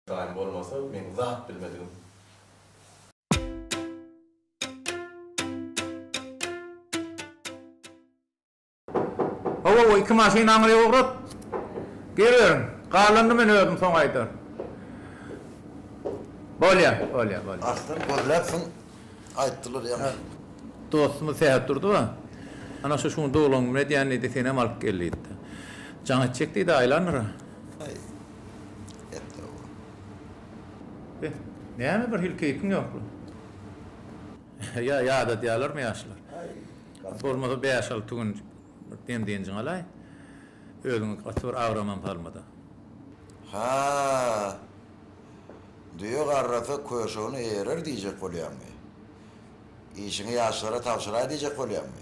Daim bolmasa men zat bilmedim. O iki maşyny aňyra ýogurat. Gelirim. Galandy men özüm soň aýdar. Bolýa. Aslında gözlersin ayttılar ya. Dostumuz sehat durdu ba. Ana şu dolan medýany desene alyp geldi. Jaňa çekdi de aýlanır. Ay. Etti o. Näme bir hilkeýiň ýoklu. Ya da diýerler mi ýaşlar? Bolmasa 5-6 gün demdiňiň alay. Özüňi gatyr awraman palmada. Ha. Diyor garrafa köşeğini eğerir diyecek bolýan mı? İşini yaşlara tavşıray diyecek bolýan mı?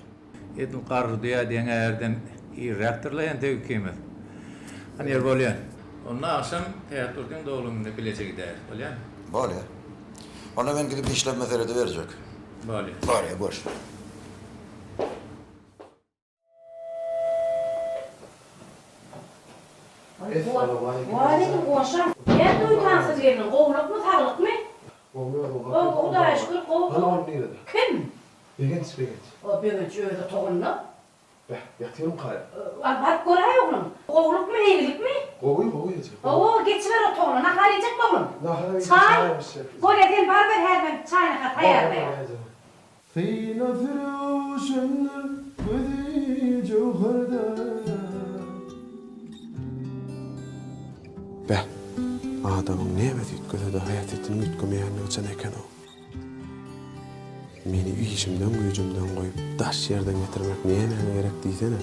Edin qarry diýä diýen äärden reaktorlayan tevkimi. Hani yer bolýan. Onda akşam teatrdyň dolugyny bilecek däl, bolýan? Bolýa. Ona men gidip işlem meselede verecek. Bolýan. Bolýa boş. Waalaikum salam. Ya duytansız gelin. Kovluk mu tarlık mı? O da aşkır kovluk. Kim? Begent. O birinci öyle toğunlu. Yatıyorum kaya. Bak koray oğlum. Kovluk mu evlilik mi? Kovuyu yatıyor. Oo geçiver o toğunu. Nakar yiyecek mi oğlum? Çay. Kolyeden var ver her ben çayını kat ayarlayayım. Fîne firûşünler Gıdî cevherde. Be, adamın nimet yütküde hayat ettiğini yütkümeyenli uçan eken o. Meni işimden gücümden koyup taş yerden getirmek neyene gerek diysene.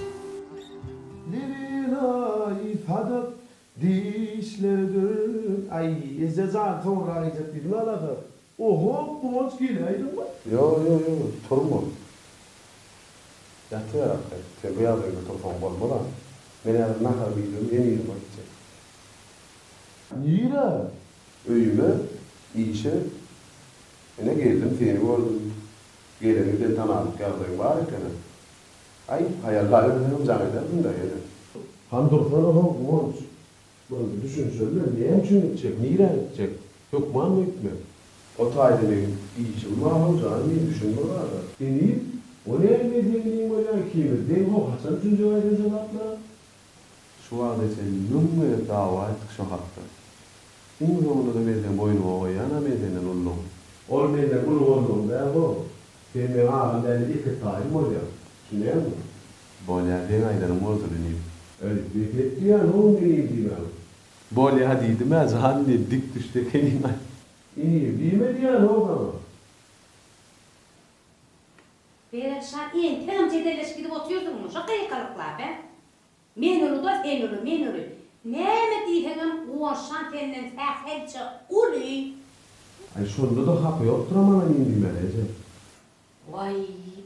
Lirina ifadat dişlerdir. Ay, izlezan sonra ayacak bir malaka. Oho, kumaç giyileydin mi? Yo, torun ol. Yatı yarak. Sen bu yağda gibi torfan bolmadan. Beni yarın nakar bildiğim yeni yeni bakacak. Nira. Öyüme, işe, ne geldim seni gördüm. Geleni de tanıdık yağdayım var iken. Ay, hayallerim zannederdim de yani. Handurfana ha kumaç. Bunu düşün söyle, niye için gidecek? Nira gidecek? Yok man mı gitmiyor? O taydenin işim var, o zaman iyi düşünme var. Deneyip, o ne elmediğini hocam kimi? Değil o Hasan Üçüncü ayda cevapla. Şu anda sen nümle dava ettik şu hatta. İnsanı da meden boynu o yana medenen oldum. Olmayınca bunu oldum be bu. Benim ağabeyden iki tarihim oluyor. Şimdi mi? Bolya ben aydanım ortalıyım. Öyle bir etti ya, ne oldu diyeyim ben. Bolya dedim ya, zaten dik düştü kelime. İyi, bilmedi ya, ne oldu ama? Berekşan en tam cedelleş gidip oturuyordun mu? Şaka yakalıklar be. Menülü da menülü. Näme diýheňem oşan tenden tähelçe uly. Ay şunda da hak yoktur ama ben bilmeliyim. Vay,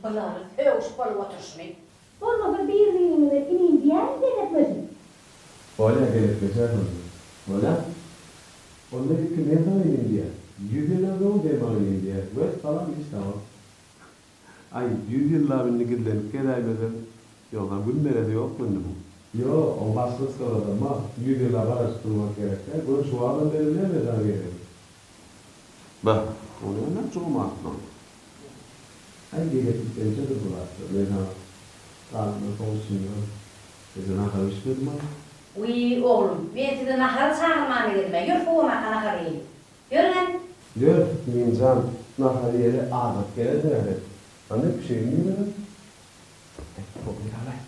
balary höwüş bolup oturşmy. Bolmagy bir diýmeli, inin diýen gerekmezmi? Bolya gelip geçer mi? Bolya? Onda bir ne zaman diye? Yüzyıllar doğum demeyi diye. Ve falan işte tamam. Ay, 100 yıllar binni gidilip geleymeden yok lan günlere de yok mu bu? Yo, o başlık kalır ama yüzyıllar araştırmak gerekir. Bunu şu andan beri ne mezar gerekir? Bak, onu öyle çok mu atmam? Ay gelip geçer de burası. Ben ha, kalbime konuşmuyor. Sizin arkadaşınız mı? Uy oğlum, ben size nahar çağırmam dedim. Yürü kovma nahar yiyin. Yürü lan. Diyor, insan nahariyeli adet gelir de. Anne bir şey mi verin? Çok bir alay.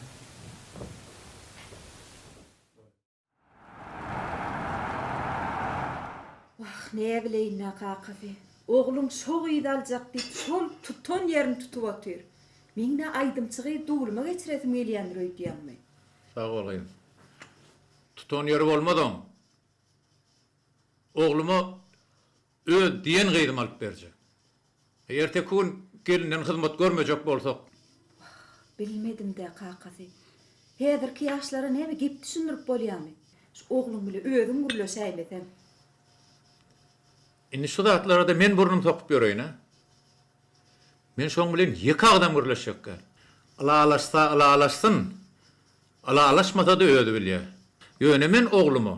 Ne bileyim ne kakafi. Oğlum çok iyi dalacak deyip şol tuton yerini tutup atıyor. Mine aydım çıgıyı doğuluma geçiresim geliyendir öydüyenme. Sağ olayım. Tuton yeri bolmadan. Oğluma diyen gıydım alıp verecek. Erteki gün gelinden hizmet görmeyecek bolsak. Bilmedim de kakafi. Hedirki yaşlara ne mi gip düşünürüp bolyami. Şu oğlum bile özüm gurlo şeyleten. Inni şu zatlara da men burnum sokup göreyim ha. Men şoň bilen ýeki adam gürleşek. Ala alaşsın. Ala alaşmasa da öýüdi bilýär. Ýöne men oglumy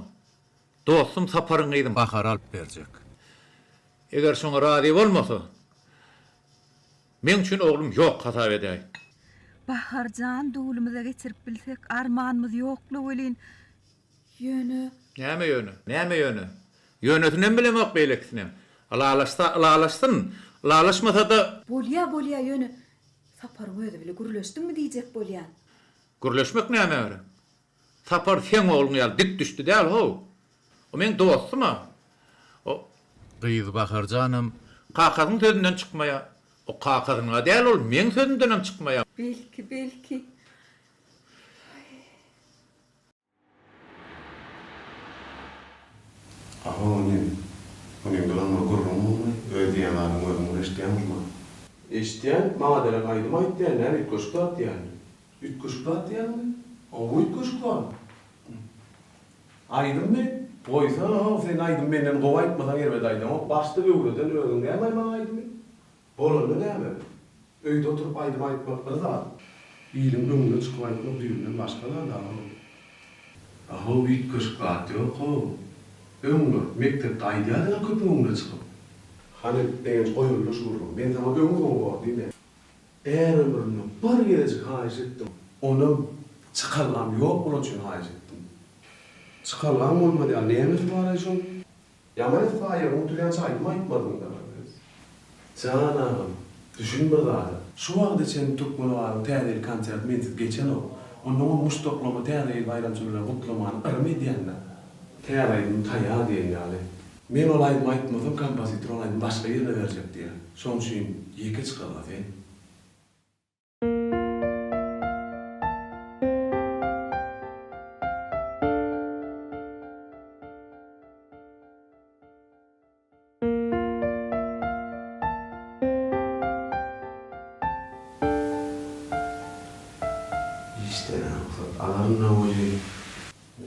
Dostum saparın gıydım bakar alıp verecek. Eğer şuna razı olmasa, men üçün oğlum yok hata edey. Baharcan doğulumuza geçirip bilsek armağanımız yoklu welin. Yönü. Näme yönü? Näme yönü? Yönetinen bilemek beýleksinem. Alalaşsın. Alalaşmasa da Bolya yönü. Saparım öyle bile gürleştin mi diyecek bolyan. gürleşmek näme öyle? Sapar sen oğlun ýaly dik düşdi däl ho. O men dostuma. O Gıyız bakar canım. Kakasyň sözünden çıkmaya. O kakasyňa däl ol, men sözümden hem çıkmaya. Belki. Aha onin duran gurrum mu? Ödiýänlaryň özüň eşdiýänmi? Eşdiýän, maňa derek aýdym aýtdy, näme ütköşklat diýän. Ütköşklat diýänmi? O ütköşklat. Aýdym men. Boýsa, sen aýdym menden gowy aýtmasaň erbet aýdym. O başda öwreden özüň näme maňa aýdym? Bolany näme? Öýde oturup aýdym aýtmakda zat. Ýylyň öňüne çykyp aýtmak düýünden başga da. Aha ütköşklat ýok o. Öňüne mektepde aýdýar köp öňüne çykyp. Hani deň goýulýar şurum. Men sana öňüne gowy diýme. Eğer ömrümde bir gelecek haýyş etdim. Onu çıkarlam ýok bolan üçin haýyş etdim. Çıkarlam bolmady, näme bar eşon? Ýaman faýa unutýan çaýdym aýtmadym da. Canam, düşünme zady. Şu wagtda sen Türkmeni bar, täze konsert men geçen o. Onu muştoklama täze bayramçylar gutlaman armediýanna. Täzeýin taýa diýen ýaly. Men olaýdym aýtmasam kompozitor olaýdym başga ýerine berjek diýen. Şoň üçin ýeke çykarlar sen. İşte alarına oyu.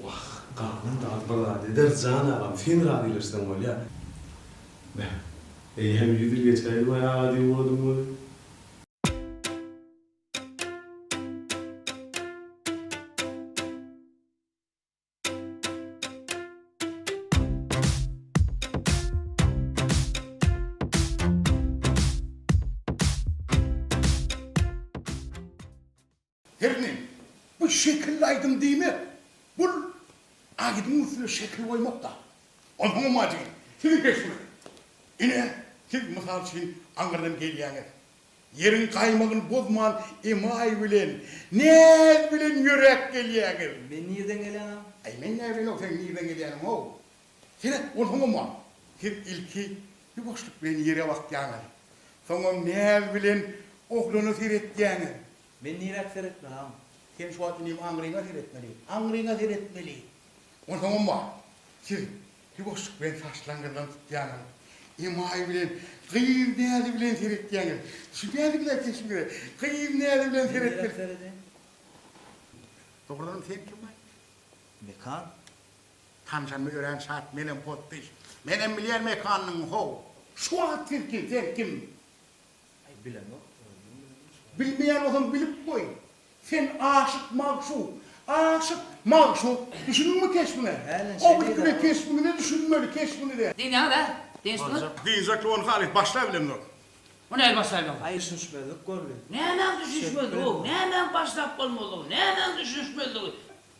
Vah, karnın da atbırladı. Der can ağam, fin radilirsin ol ya. Hem yüdür geçeyim ya, diyeyim oldum. Herinin bu şekilli aydın değil mi? Bu aydın usulü şekil koymakta. Onun amacı. Sizin peşine. Yine siz misal için Ankara'dan geliyorsunuz. Yerin kaymağını bozman imay bilen, ne bilen yürek geliyorsunuz. Ben nereden geliyorum? Ay ben ne bileyim sen nereden geliyorsun o? Size onun ama. Siz ilki bir boşluk bilen yere bakıyorsunuz. Sonra ne bilen oğlunu seyredeceksiniz. Ben nereye seyretmem? Sen şu an benim Ankara'ya seyretmeli. Ankara'ya seyretmeli. Onun ama. Siz bir boşluk bilen saçlarından tutuyorsunuz. İmay bilen, kıyıv neydi bilen seyredeceksiniz. Şu neydi bilen keşmire. Kıyıv neydi bilen seyretmeli. Doğrudan sen kim var? Mekan. Tancan mı öğren saat menem pottiş. Menem bilen mekanın ho. Şu an sen kim? Ay bilen yok. Bilmeyen olsun bilip koy. Sen aşık mağşu. Düşünün mü keşmine? O bir güne keşmini ne düşünmeli keşmini de. Dinle de. Dinle. Diyecekli onu Halit başla bilen yok. O ne başlayalım? Ay düşünmedik görmedim. Ne hemen düşünüşmedi o? Ne hemen başlap olmadı? Ne hemen düşünüşmedi o?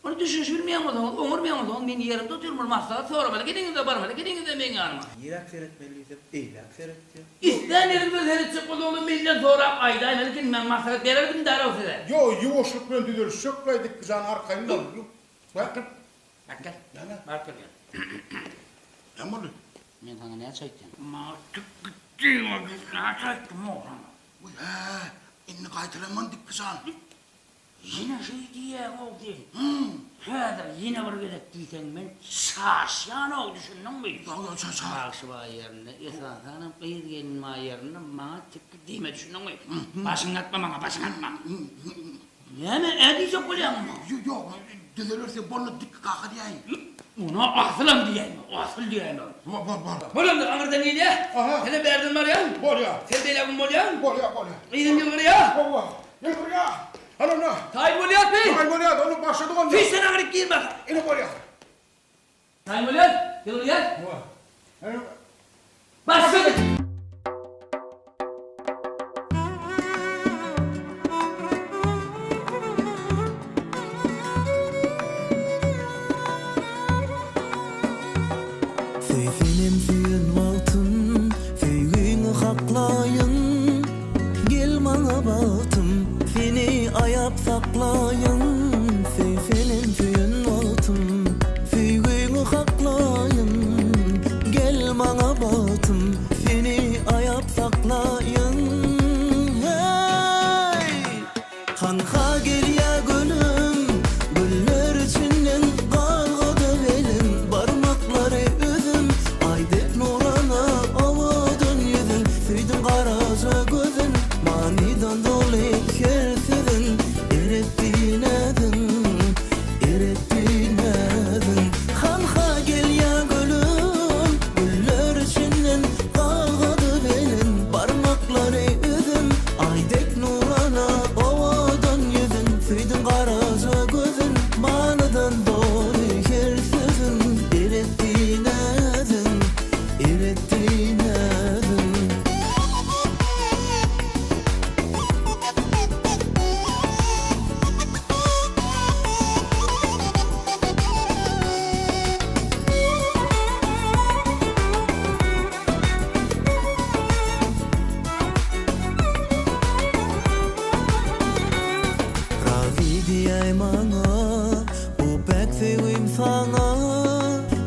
Onu düşünüş bilmeyen o zaman, umurmayan o zaman ben yerimde otururum masada sormalı. Gidin de barmalı, gidin de ben yanıma. Yirak seyretmeliydim. İyirak seyrettim. İster yerimde seyredecek oğlum benden sonra ayda hemen ben masada verirdim der o size. Yo yuvoşluk ben düdür şöklaydık kızan arkayında. Bakın. Bak gel. Bak gel. Ne oldu? Ben sana ne çektim? Artık gittiğim o gün ne çektim oğlum? Uy inni kaytıramandık kızan. Yine şey diye oldu. Hadi yine var gidip diysen ben şaşyan ol düşündün mü? Akşama yerine, esasının kıyız gelme yerine bana çıktı diyme düşündün mü? Başını atma bana, başını atma. Ne mi? Edecek oluyor mu? Yok, düzelirse bana dik kalkı diyeyim. Ona asılım diyeyim, asıl diyeyim. Var. Bulan da Ankara'dan iyi diye. Aha. Seni beğendin var ya. Bol ya. Sen de ilavun bol ya. Bol ya. İyiyim diyor ya. Baba. Gel buraya. Hanım. Tayyip Boliyat Bey. Bol ya. Onu başladı onu. Fiş sen Ankara'ya giyin bak. İni bol ya. Tayyip Boliyat. Yılıyar. Hani Başladık. Feyfinin füyün valtın, füyünü haklayın. Gel bana batım, fini ayap saklayın. Feyfinin füyün valtın, füyünü haklayın. Gel bana batım, fini ayap saklayın. Hey! Hanha gel ya gülüm, güller içinden kalgadı belin. Parmakları üzüm, aydek nurana avadan yüzün. Süydün karaca gözün, maniden dolu kersizin. Erettiğin edin, erettiğin edin. Hanha gel ya gülüm, güller içinden kalgadı belin. Parmakları üzüm, aydek nurana avadan yüzün. Süydün karaca gözün, maniden dolu kersizin. Erettiğin edin, erettiğin edin. Ravi diyeyim ana, bu pek sevim sana.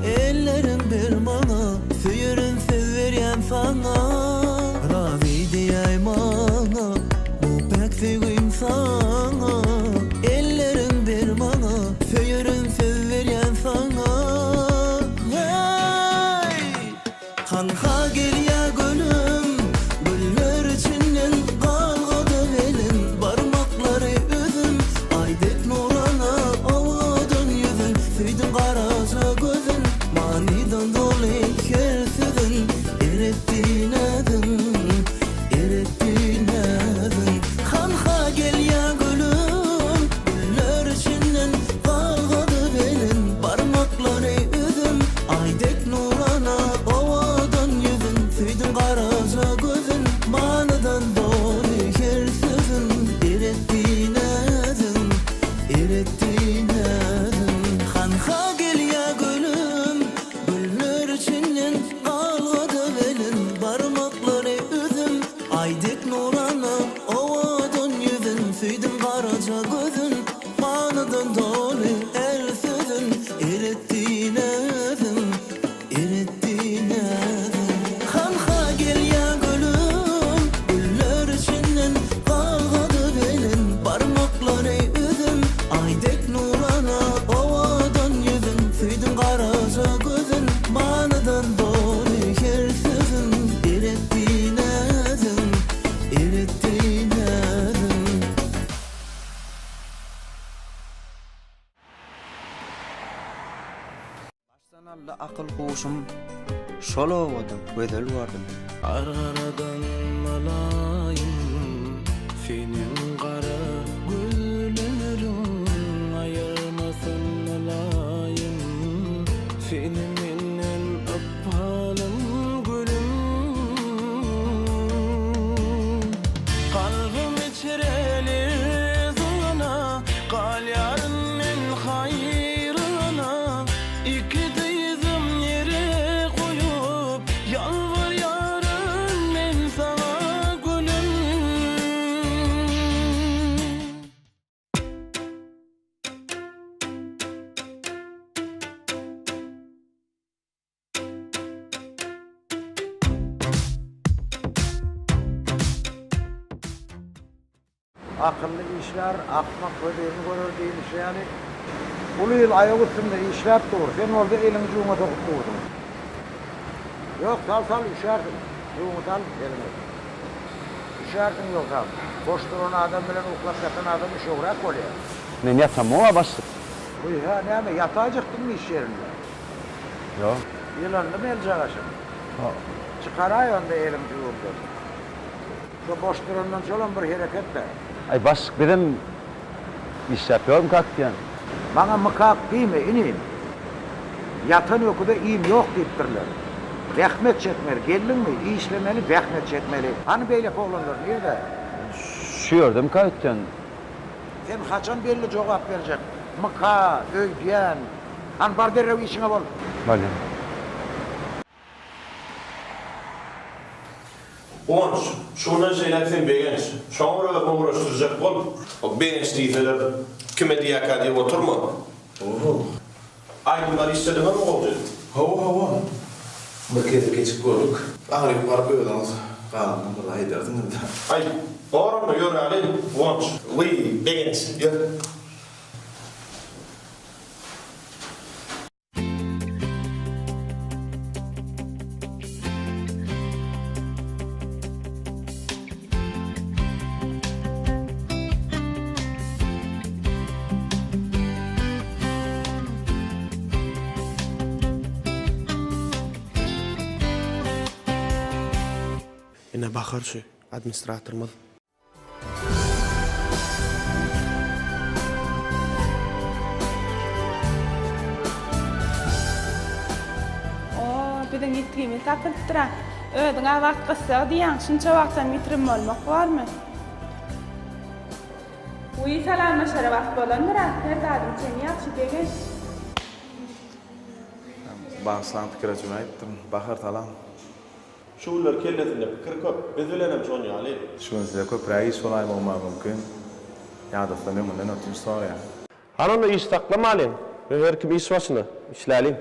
Ellerim bir bana, füyürün severyen sana. Ravi diyeyim ana, bu pek sevim sana. Ellerim bir bana, füyürün severyen sana. Hey! Hanha gel ya gülüm, güller içinden kalgadı belin. Parmakları üzüm, aydek nurana avadan yüzün. Süydün karaca gözün, maniden dolu kersizin. Erettiğin edin, erettiğin edin. Hanha gel ya gülüm, güller içinden kalgadı belin. Parmakları üzüm, aydek nurana avadan yüzün. Süydün karaca gözün, maniden dolu kersizin. Erettiğin edin, erettiğin edin. Hanha gel ya gülüm, güller içinden kalgadı belin. Parmakları üzüm, aydek nurana avadan yüzün. Süydün karaca gözün, maniden dolu ersizin. Erettiğin edin, erettiğin edin. Hanha gel ya gülüm, güller içinden kalgadı belin. Parmakları üzüm, aydek nurana avadan yüzün. Süydün karaca gözün, maniden dolu kersizin. Erettiğin edin, erettiğin edin. Baştan alla akıl kuşum, şol ovadım, gözel vardım. Araradan malayım, senin kara gözlerin ayırmasın malayım. Seni menden öpalım gülüm. Kalbim içrelir zona, kal yarının hayrına. İki dizim yere koyup yalvar yarın ben sana gülüm. Akıllı işler, akmak ödeğini görür değilmiş yani. Ulu yıl ayak üstünde işler doğru. Sen orada elini cuma dokup koydun. Yok sal üşersin. Cuma sal elini. Üşersin yok sal. Boş duran adam bilen uklap yatan adam iş uğrak oluyor. Ne yatsam o başlık. Bu ya ne mi? Yatacaktın mı iş yerinde? Yok. Yılanlı mı el cağaşın? Çıkaray onda elim cuma. Şu boş durandan çalan bir hareket de. Ay başlık benim iş yapıyorum kalktı yani. Bana mıkak değil mi ineyim? Yatan okuda iyim yok deyiptirler. Rahmet çekmeli, geldin mi? İyi işlemeli, rahmet çekmeli. Hani böyle oğlanlar nerede? Şuyordum kayıtcan. Sen kaçan belli cevap verecek. Mıka, öydiyen. Hani bar derrev işine bol. Bale. Onç, şundan şeyler sen beğensin. Sonra da uğraştıracak bol. O beğenistiyseler kime diyaka diye oturma. Aydınlar istediğin mi oldu? Hava. Bir kez geçip gördük. Ağrıyıp varıp öyle aldı. Kalanını burada ederdin de. Ay, doğru mu? Yürü Ali. Onç, beğensin. Gel. Yine bakar şu administratörümüz. Bizden gittiğimiz tapıltıra. Ödüňe wagt gysga diýen şunça wagtdan bitirim bolmak barmy? Uý salamlaşara wagt bolandyr, her daim seni ýaxşy degen. Bağıslan fikir açımı ayıptım. Bakar talan. Şular kellesinde fikir köp. Biz bilenem şonu Ali. Şunu size köp reis olayım olma mümkün. Ya da sanırım bundan ötürü sonra ya. Anonda iş taklamalıyım. Ve her kim iş başına işleyelim.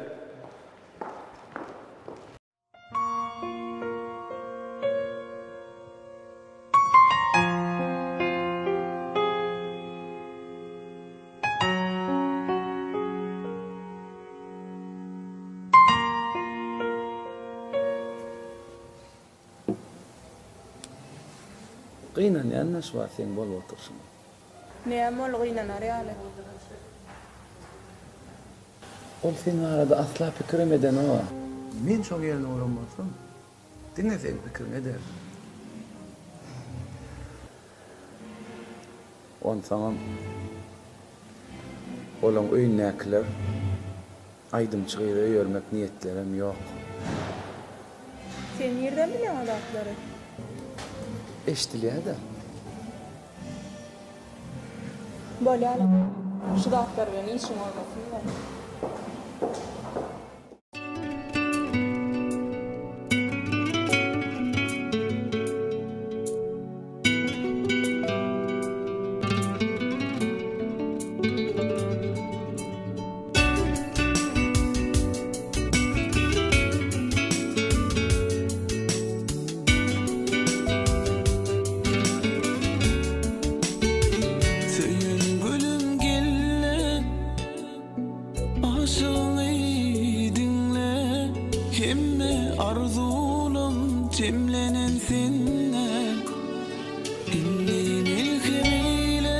Qıyna ne anlaş var sen bol otursun. Näme ol gynan arýaly? Ol senin arada asla fikrim eden o. Men şol yerine uğramasam, dinle sen fikrim eder. On sana olan öýnäkiler aýdym çygyra ýörmek niýetlerim ýok. Sen ýerden bilen adatları? Eşdilýär-de. Bolýar. Şu daplar bilen işin olmasyn da. Söyün gülüm gelle, aşığını dinle. Hemme arzulum cemlenen seninle. İnnin ilkemiyle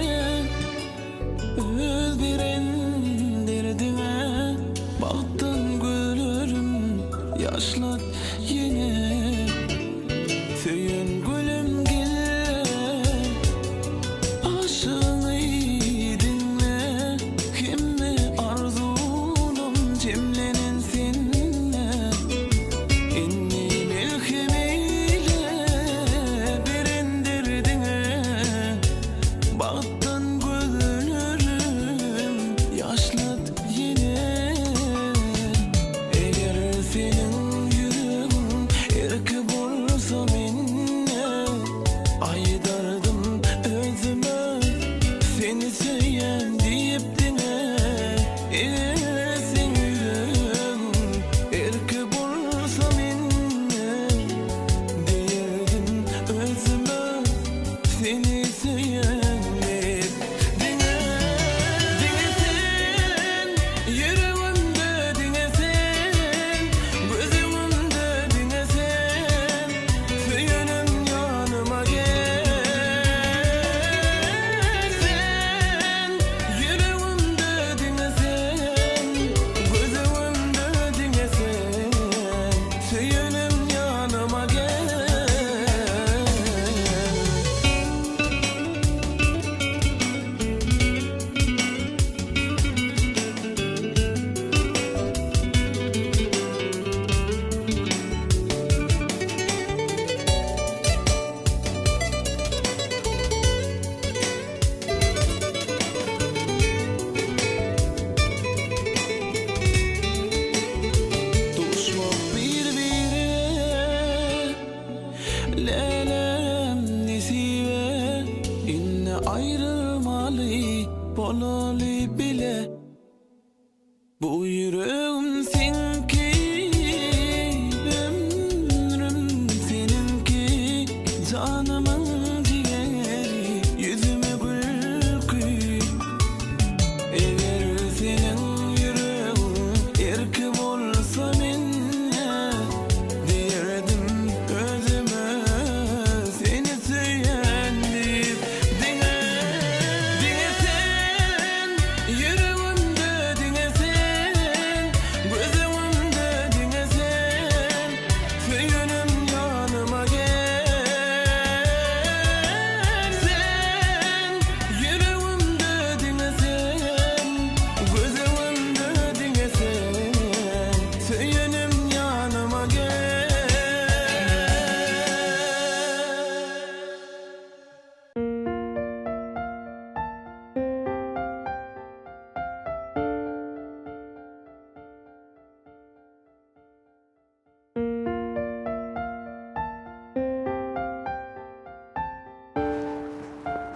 öz birendirdine. Baktın gülürüm yaşlat yine. Söyün gülüm gelle, aşığını dinle. Hemme arzulum cemlenen seninle. İnnin ilkemiyle birindirdine. Baktın gülürüm yaşlat yine. Eğer senin yüreğin erkek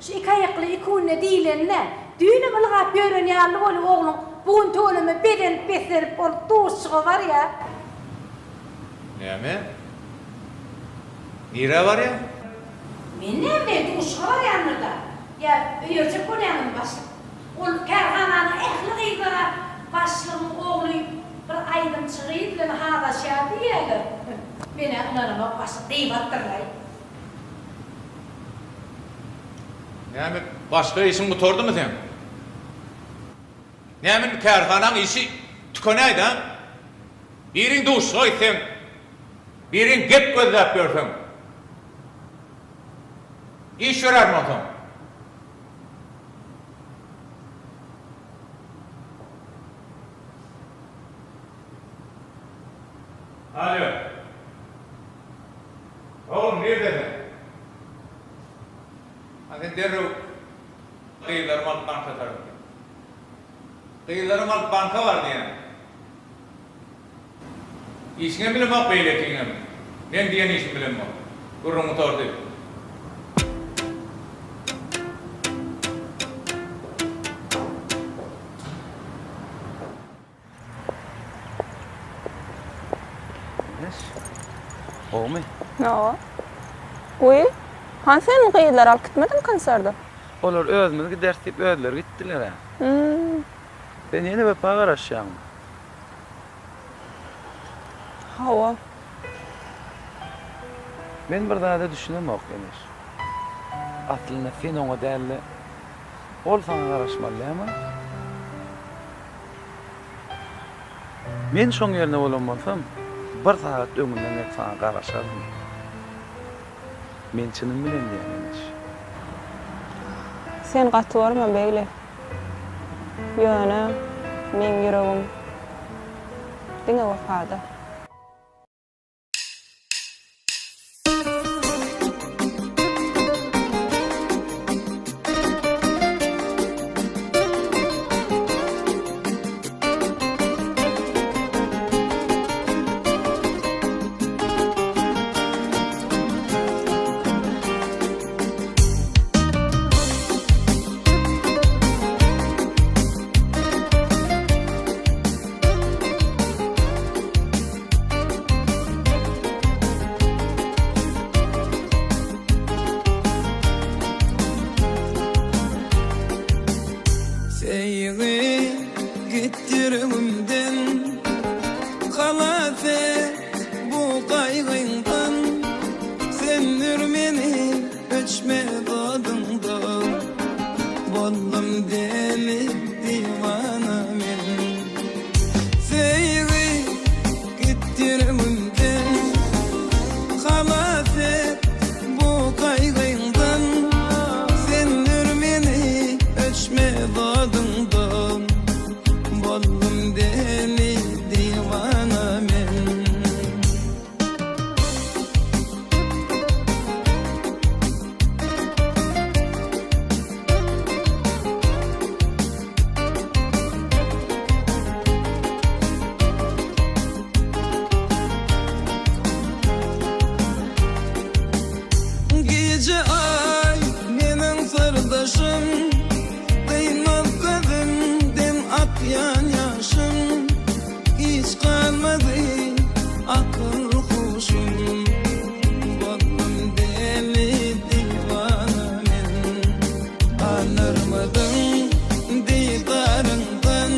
Şu iki ayaklı iki ünlü değilenle. Düğünü ılgap görün yallı olu oğlum. Bugün toğlumu beden beserip olup doğuşçuğu var ya. Näme? Nire var ya? Men näme doğuşçuğu var yanında. Ya öýerjek bolýanym başlyk. Ol kerhananyň ehli gyzlara başlygyň oğlu bir aýdym çygyp bilen hadaşýar diýerler. Mene ynanyma başlyk diýip atdyrlar. Näme başga işin gutordymy sen? Näme kärhanaň işi tükenäýdi ha? Biriň duşga gitsen, biriň gep gözläp görsen. İş görermi otam? Alo. Oğlum neredesin? Hadi derru kıyılarım alıp banka tarafı. Kıyılarım alıp banka var diye. İşine bile bak beylekine. Ben diyen işim bile bak. Kurumu tordu. Oğmi? No. Uy, han sen gyýylar alyp gitmedin konserde? Olar özümizgi ders dip özler gittiler ha. Ben yine bir pağa garaşýam. Hawa. Men bir daha da düşünemok eniş. Aslında sen oňa däli ol sana garaşmalyma. Men şoň ýerine bolanmasam, bir saat öňünden hep sana garaşardım. Men çynym bilen diýeniş. Sen gaty barma beýle. Ýöne, men ýüregim diňe wafada. Seyri gittirimden Kalate bu kaygından Sendir meni öçme dadından Bollum deli divana men Seyri gittirimden Kalate bu kaygından Sendir meni öçme dadından Bollum deli divana men Gece ay menin sırdaşım Kıymat kadimden akyan yaşım Hiç kalmadı akıl huşum Bollum deli divana men Anırmadın didarından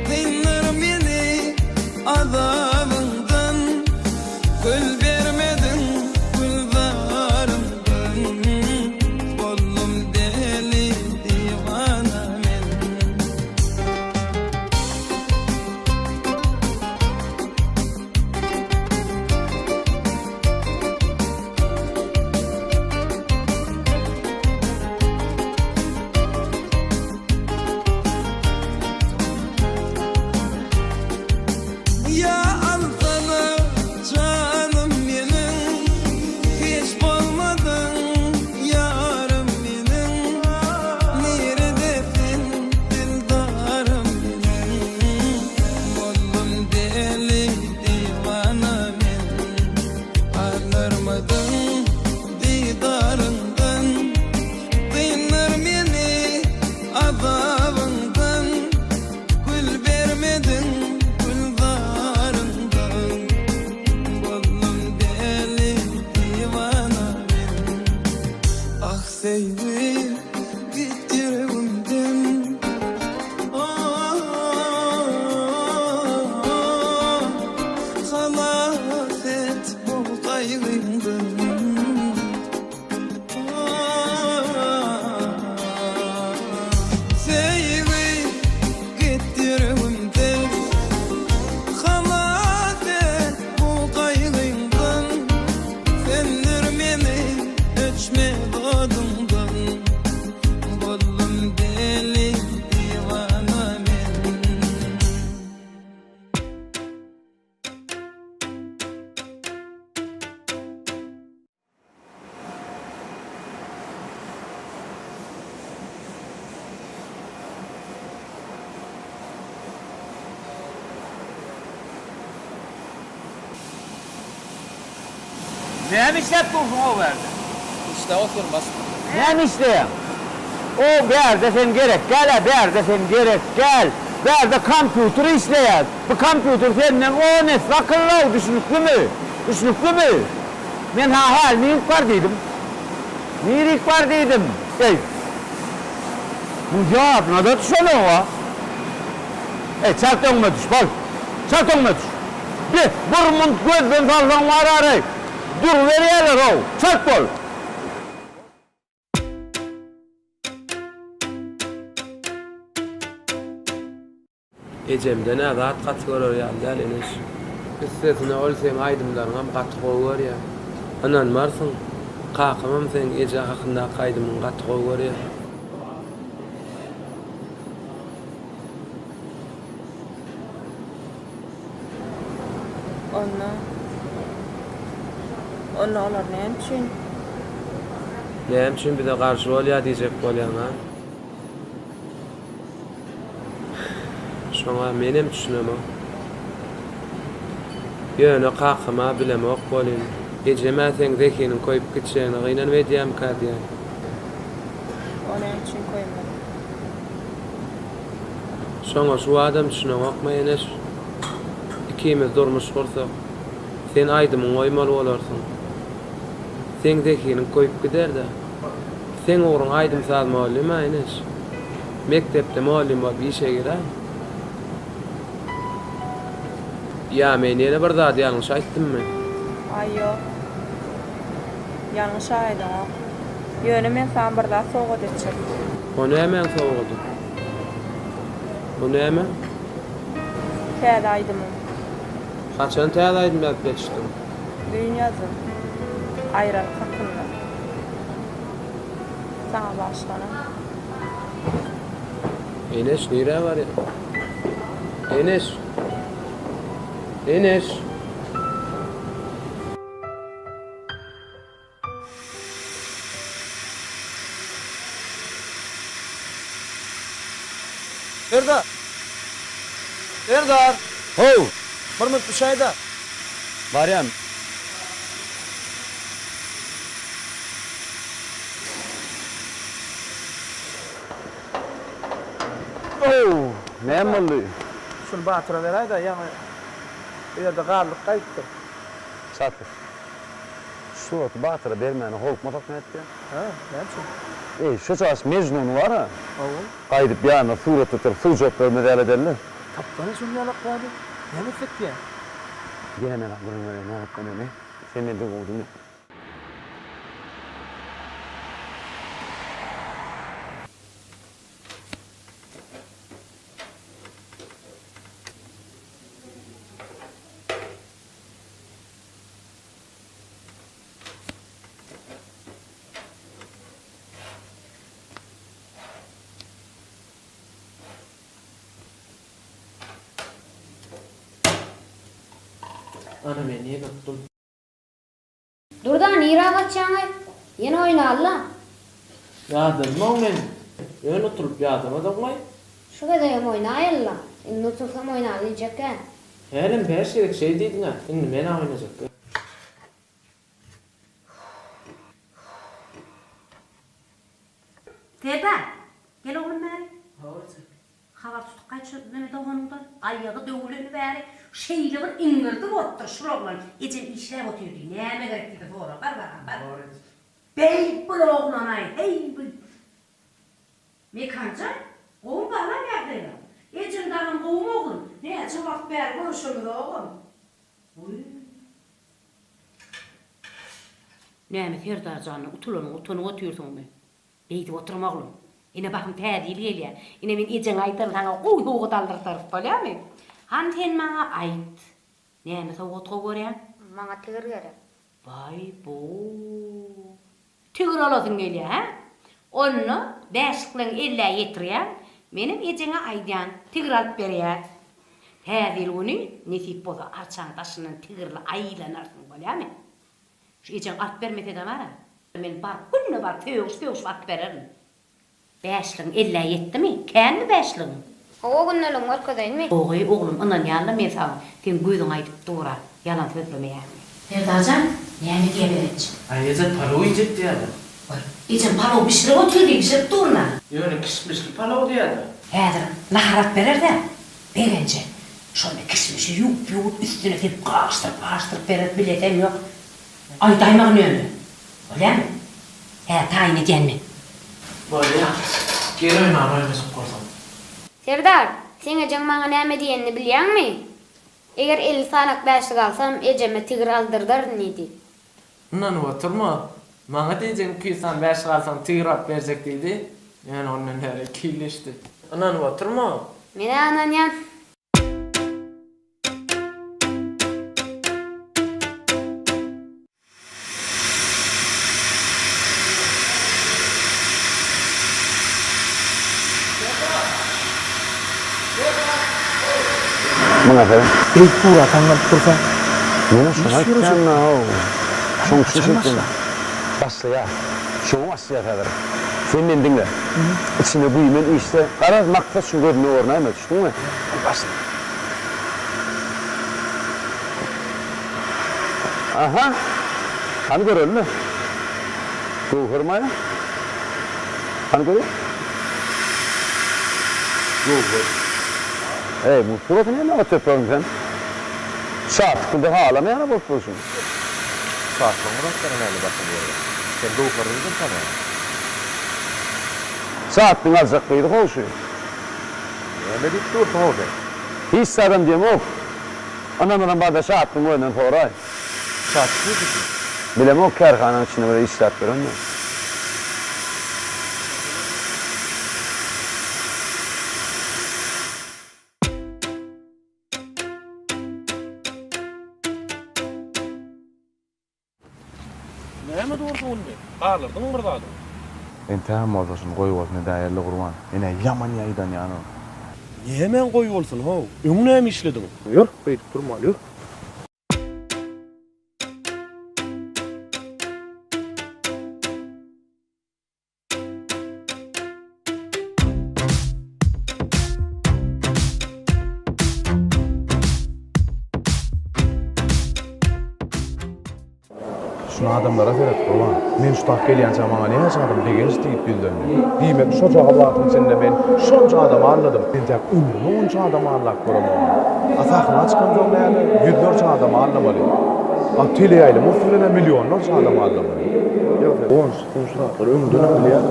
Dinler beni azabından Gül vermedin güldarımdan Bollum deli divana men Ya al sana canım benim Hiç olmadın yarım benim Neredesin dildarım benim Bollum deli divana men Anırmadın didarından seyri gittirevimden halas et bu kaygımdan seyri gittirevimden halas et bu kaygımdan sendir meni öçme adımdan bollum deli divana men Ne işlep durdun o verdi? İşte oturmaz. Ne işleyen? O bir yerde sen gerek gel, bir yerde sen gerek gel. Bir yerde kompütür işleyen. Bu kompütür senden o ne? Akıllı, düşünüklü mü? Düşünüklü mü? Ben hal miyik var dedim. Mirik var dedim. Ey. Bu cevabına da düşene o. Çark önüme düş, bak. Çark önüme düş. Bir burmun gözden sallan var arayıp. Dur veriyorlar o. Çark bol. Ecemde ne rahat katı görür ya deliniz. Üstesine olsam aydımlarına katı koyuyor ya. Anan varsın. Kalkamam sen ece hakkında kaydımın katı koyuyor ya. Onu olar ne için? Ne için bir de karşı ol ya diyecek bolyan ha. Şoňa menem düşünemem. Ýöne kakama bilemek bolyn. Ejeme sen zekinin koyup gitşeňine gynan edýär kadiýan. Onun için koymadım. Şoňa şu adam düşünemek meýenes. İkimiz durmuş bolsak, sen aýdymyň oýmaly bolarsyň. Sen zekinin koyup gider de. Sen oğrun aydym salmaly meýenes. Mektepde muallim bolup işe girer. Ya men ýene bir zat ýalňyş aýtdymmy? Ay yok. Yanlış aydın o. Yönü men sana bir daha soğuk edecek. O näme soğudy? Bu näme? Täze aydım. Kaçan täze aydym ýazyp geçdim. Düň yazım. Ayran hakkında. Sana başlana. Enes nire var ya? Enes. Enes. Serdar. Serdar. Ho. Bir minut bir şey da. Baryan. Oh, ne oldu? Şunu batıra veray da yani bir yerde garlık kayıttır. Satır. Şu otu batıra bermeni holk motak ne etti? Ha, ne için? Şu çağız Mecnun var ha. Oğul. Kaydıp yana surat tutar, su joplarını değerli ederler. Taptanı şunu yalak abi. Ne efekt ya? Gene merak buraya ne yaptın ne? Senin de oldun. Ana men niye tuttum? Durdan ira kaçağına. Yine oyna Allah. Yadım mı men? Öyle oturup yadım da kolay. Şu kadar oyna Allah. İnni tutsam oyna diyecek ha. Helim her şey deydin ha. Şimdi men oynayacak. Teba. Gel oğlum bari. Hava tutup kaçıyor Mehmet Ağa'ndan. Ayağı dövüleni bari. Şeyle bir ingirdi bottur şuraglan. Ecem işler otuyordu. Neyme gerek dedi sonra. Var. Bey bloğlanay, hey bu. Mekanca, oğlum bana geldi. Ecin dağın oğlum oğlum. Ne çabuk ber konuşulur oğlum. Näme Ferdar canı utunu otursun mu? Beydi oturma oğlum. Ine bakım tədil gelýär. Ine men ecen aytar sana oy hoğu daldırtar bolýarmy? Han sen maňa ayt. Näme soğut görýän? Maňa tigir gerek. Vay bo. Tigir alasın gelýär, ha? Onu beşikleň elle ýetirýär. Menim ejene aýdýan tigir alyp berýär. Tədil güni nesip bolsa arçan taşynyň tigirli aýlanarsın bolýarmy? Şu ejen alyp bermese de mara. Men bar günne bar töwüş alyp bererim. Beşliň elle ýetdimi? Känmi beşliň? O günlerim orkadaýynmy? Ogy oglum, anan ýanynda men sana sen göýdüň aýdyp dura, ýalan sözlemeýär. Ferdajan, näme diýe berýär? Aýeje palaw ýetdi ýa-da. Ejin palaw pişirip oturdy, pişirip durna. Ýöne kişmişli palaw diýdi. Häzir naharat berer-de. Berenje. Şonu kişmişi ýup üstüne tep gaştyryp berer biletem ýok. Aýdaýmagy näme? Bolýarmy? Taýyny diýenmi? Bolýar. Geri oýnamaymy soqorsam. Serdar, sen ejeng maňa näme diýenini bilýärmi? Eger 50 sanak beşlik alsam, ejeme tigir aldyrdyr nidi. Nan oturma. Maňa diýen ki sen 5 alsam tigir alyp berjek diýdi. Ýani ondan näre kileşdi. Nan oturma. Mene anan ýan. Mana efendim? Ey pura tanıp dursa. Mene şuna aýtjan o. Şoň şeýle. Başla ya. Şoň başla efendim. Sen dinle. İçine bu yemen işte. Garaz maksat şu görünüyor ornayma düştün mü? Başla. Aha. Hani görüyor musun? Bu hırmaya. Hani görüyor? Yok. Bu suratı ne atıyorsun sen? Saat kıldı hala yana bakıyorsun. Saat sonra sana ne bakıyorsun? Sen doğu karıydın sana. Saatin azıcık kıydık oluşuyor. Ne dedik dursun orada? Hiç adam diyeyim o. Anamdan bana saatin oyundan sonra. Saat kıydık. Bilem o kerhanın içinde böyle işler veriyor. Näme dursun ol? Ağlardyň birdady. Ente mozasyn goýup olsun daýerli gurban. Ene yaman ýaýdan ýany. Nämen goýup bolsun ho? Öňe näme işlediň? Ýör, beýdip durmaly ýör. Şunu adamlara verip ulan, men şu tak gelýän jamaňa näme adam degen istiýip bildirim. Diýmek şu jagabatyň içinde men şonça adam anladym. Denjak ömrüme onça adam anlap göremem. Asakny açkan jok näme? Ýüzlerçe adam anlamaly. Atylýaýly musulene milyonlarça adam anlamaly. Ýok, on şunçalar öňden bilýär.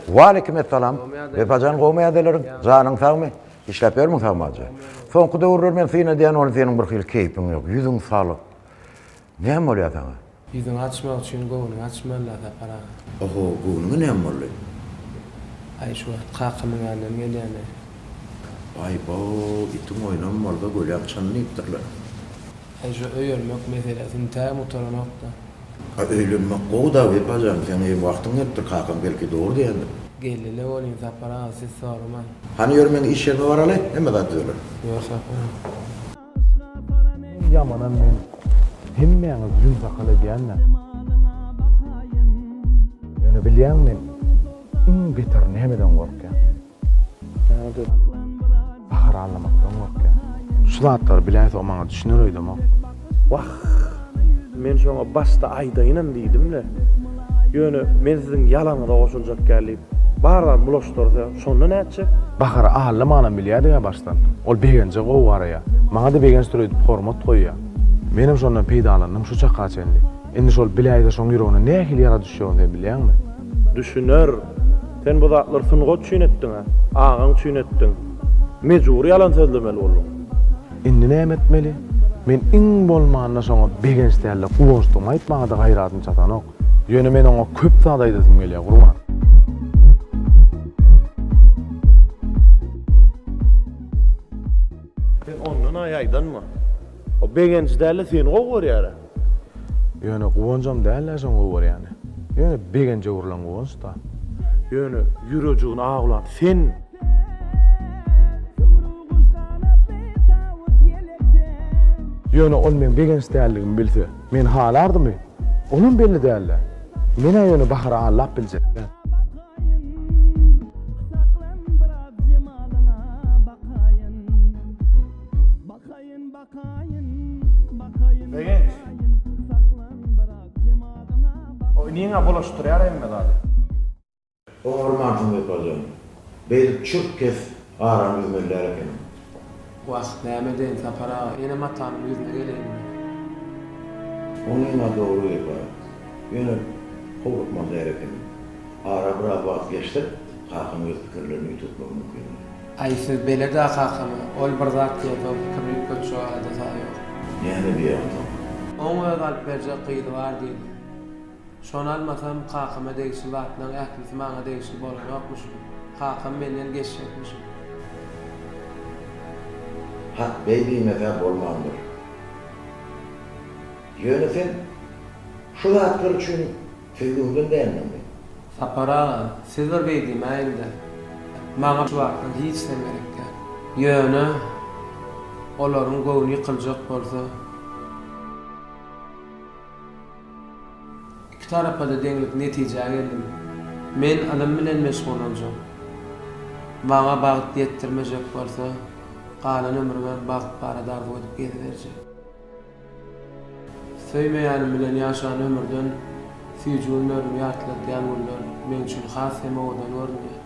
Waalaikumsalam. Bepajan gowmaya delerin. Janyň sagmy? İşläp bermiň sagmajy. Soňky döwürler men seni diýen ol seniň bir hil keypin ýok. Ýüzüň salyk. Näme bolýar sana? Ýüzüň açmak üçin gowuny açmalar da para. Oho, gowuny näme boldy? Ay şu kakymyň ýanyndan gelýän. Ay bo, itiň oýnanmalda golýak çanlypdyrlar. Ay şu öýürmek meselesini täm utaranokda. Öýlenmek gowda bepajan seni wagtyň ýetdi kakam belki dogry diýendir. Gelile bolýan sapara siz sorman. Hani ýörmeň iş ýerine baraly, näme zat diýerler? Ýok sapara. Yamanam men. Hemmeňiz ýumsakaly diýenler. Ýöne bilýärmi? Beter nämeden gorkýan? Näde? Bahar anlamakdan gorkýan. Şulatlar biläňiz o maňa düşünür öýdüm. Wah. Men şoňa başda aýdaýynan diýdimle. Ýöne men siziň ýalanyňyza goşuljak gelip bardan bulaşdyrdy. Şonda näçe? Bahar anlamagyny bilýärdi ya başdan. Ol begenje gowy araya. Maňa da begen sürüp hormat goýýar. Menem sondan peýdalanym şu çakka çenli. Endi şol biläýde soň ýüregine nähil ýara düşýär sen bilýärmi? Düşünür. Sen bu zatlar sunga çüýnetdiň ha. Ağaň çüýnetdiň. Mejbur ýalan sözlemeli boldum. Endi näme etmeli? Men iň bolmanyna soňa begençdäle guwuşdum aýtmaňa da gaýratym çatanok. Ýöne men oňa köp zat aýdym gelýär gurban. Sen ondan aýdanma. O begençdäle seni gowur ýara. Ýöne guwunjam däl soň gowur ýani. Ýöne begence urlan guwunç da. Ýöne ýüregiň ağlat sen. Ýöne ol men begençdäligimi bilse, men halardymy? Onun belli däl. Mene ýöne bahara anlap biljek. Begenç. O niňe bolaşdyrýar emme dady. Ormantyň ýokajy. Beýle çok kes aram üzmeler eken. Wagt nämeden tapara ene matanyň ýüzüne geleýin. Onunla doğru ýokaj. Ýöne howrukma gereken. Ara bir wagt geçdi, hakymy öz pikirlerini tutmak mümkin. Aýsy belede hakamy, ol bir zat ýa-da kirip göçýär da ýok. Ýani diýýär. Oňa alyp berje gyýdy bar diýdi. Şonu almasam hakyma degişi wagtlaň ähli maňa degişi bolanokmuş. Hakym menden geçecekmiş. Hak beýdimede bolmandyr. Ýöne sen şu zatlar üçin feýdüňden däňmi? Sapara, sizler beýdim aýynda. Maňa şu wagtdan hiç semerek. Ýöne olaryň gowuny ýykyljak bolsa tarapada deňlik netije geldim. Men anam bilen meşgul boljam. Maňa bagyt ýetdirmejek bolsa, galan ömrüme bagyt paradar boýup geliberjek. Söýmeýänim bilen ýaşan ömürden süýjünlerim ýartlaýan günler men üçin has hem odan görünýär.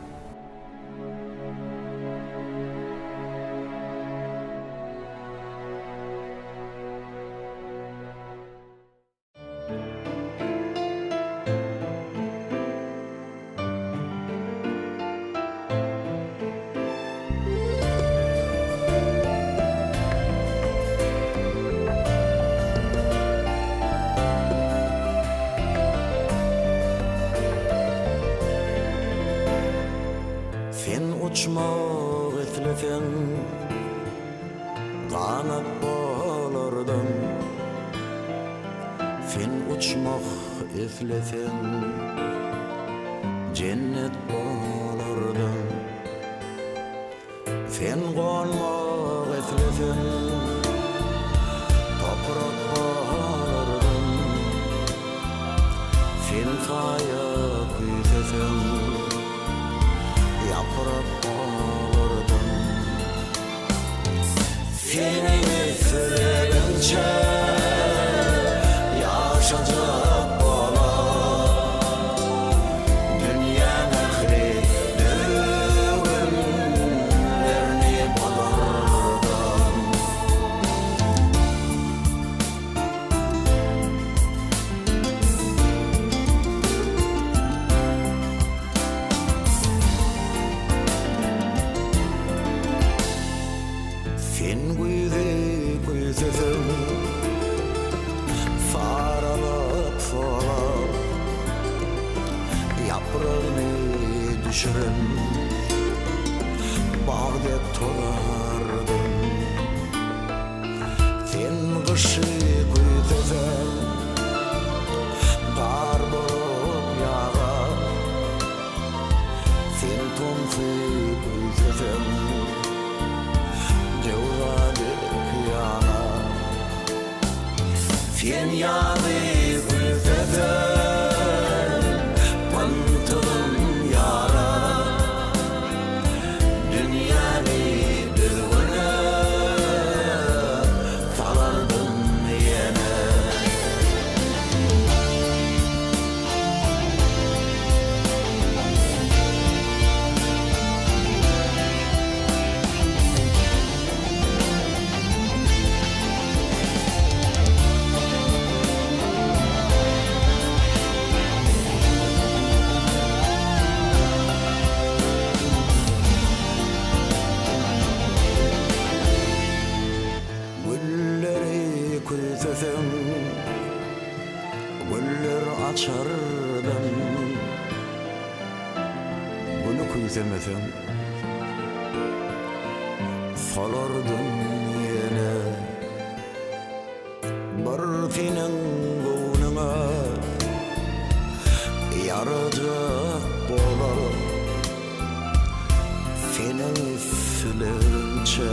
Uçmak etlefen kanat bolardım. Sen uçmak etlefen cennet bolardım. Sen konmak etlefen toprak bolardım. Sen kaya kuytefen yaprak bolardım. Seni süregince yaşayacak bolar. Dünyanın ahiret düğümlerini bolardım. Sen güýzesem faralıp solar yaprağını düşürüm bağda tolardım. Sen kışı güýzesem dar bolup ýagar. Sen tonsu güýzesem Sen ýaly güýzeden pantym ýara. Dünýäni bir güne salardym ýene. küzesem güller açar ben bunu küzemesem salardın yine bir senin gönlüne yaracak bolar senin üstünce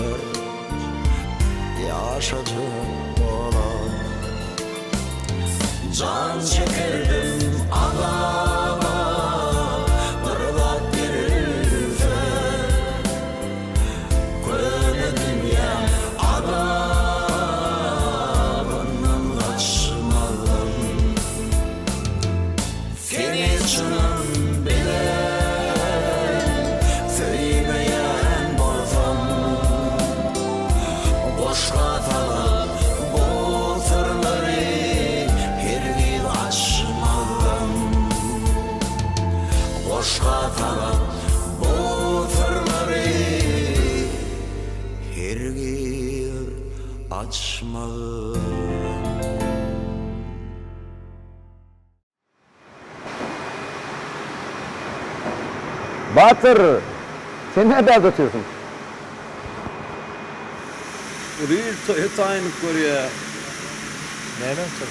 yaşayacak bolar can çekirdim adama bırdak verirse köle dünya adamından kaçmadım seni canım bile sevmeyen bolsam boşka kalan bu sırları hergiz açmadım boşka kalan bu sırları hergiz açmadım. Batır, sen ne dert atıyorsun? Burayı tayinlik görüyor. Neden sen?